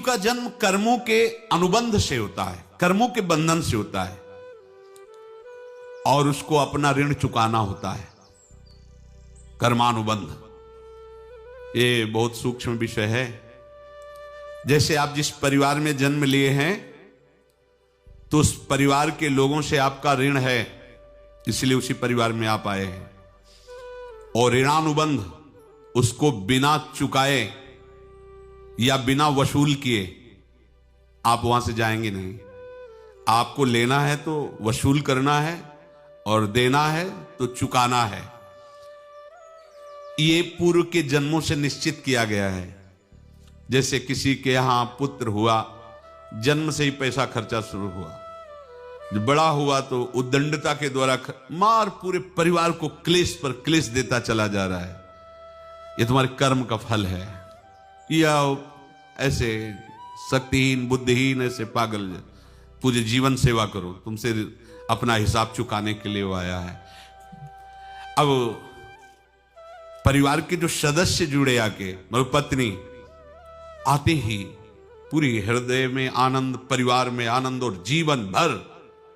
का जन्म कर्मों के अनुबंध से होता है, कर्मों के बंधन से होता है, और उसको अपना ऋण चुकाना होता है। कर्मानुबंध ये बहुत सूक्ष्म विषय है। जैसे आप जिस परिवार में जन्म लिए हैं तो उस परिवार के लोगों से आपका ऋण है, इसलिए उसी परिवार में आप आए हैं। और ऋणानुबंध उसको बिना चुकाए या बिना वसूल किए आप वहां से जाएंगे नहीं। आपको लेना है तो वसूल करना है, और देना है तो चुकाना है। ये पूर्व के जन्मों से निश्चित किया गया है। जैसे किसी के यहां पुत्र हुआ, जन्म से ही पैसा खर्चा शुरू हुआ, जब बड़ा हुआ तो उद्दंडता के द्वारा मार पूरे परिवार को क्लेश पर क्लेश देता चला जा रहा है। ये तुम्हारे कर्म का फल है। या ऐसे शक्तिहीन बुद्धिहीन ऐसे पागल पूरे जीवन सेवा करो, तुमसे अपना हिसाब चुकाने के लिए वो आया है। अब परिवार के जो सदस्य जुड़े आके, मतलब पत्नी आते ही पूरी हृदय में आनंद, परिवार में आनंद, और जीवन भर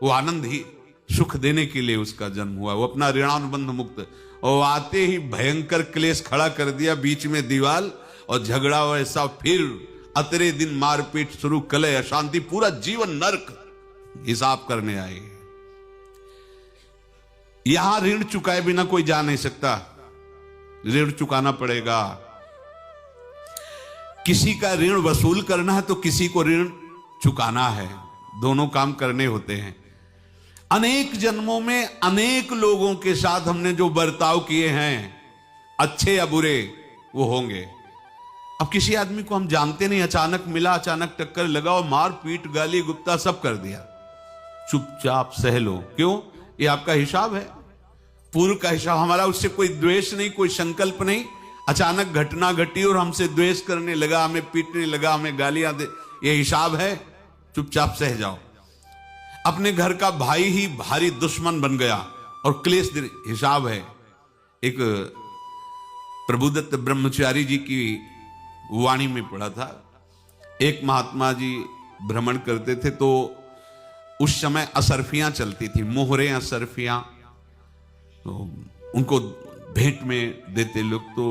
वो आनंद ही सुख देने के लिए उसका जन्म हुआ। वो अपना ऋणानुबंध मुक्त, और आते ही भयंकर क्लेश खड़ा कर दिया, बीच में दीवाल और झगड़ा वैसा, फिर अतरे दिन मारपीट शुरू, कलह अशांति, पूरा जीवन नरक हिसाब करने आए। यहां ऋण चुकाए बिना कोई जा नहीं सकता, ऋण चुकाना पड़ेगा। किसी का ऋण वसूल करना है तो किसी को ऋण चुकाना है, दोनों काम करने होते हैं। अनेक जन्मों में अनेक लोगों के साथ हमने जो बर्ताव किए हैं, अच्छे या बुरे, वो होंगे। अब किसी आदमी को हम जानते नहीं, अचानक मिला, अचानक टक्कर लगा और मार पीट गाली गुप्ता सब कर दिया, चुपचाप सह लो। क्यों? ये आपका हिसाब है, पूर्व का हिसाब। हमारा उससे कोई द्वेष नहीं, कोई संकल्प नहीं। अचानक घटना घटी और हमसे द्वेष करने लगा, हमें पीटने लगा, हमें गालियां दे, ये हिसाब है, चुपचाप सह जाओ। अपने घर का भाई ही भारी दुश्मन बन गया और क्लेश, हिसाब है। एक प्रभुदत्त ब्रह्मचारी जी की वाणी में पढ़ा था, एक महात्मा जी भ्रमण करते थे तो उस समय असरफियां चलती थी, मोहरे असरफियां, तो उनको भेंट में देते लोग। तो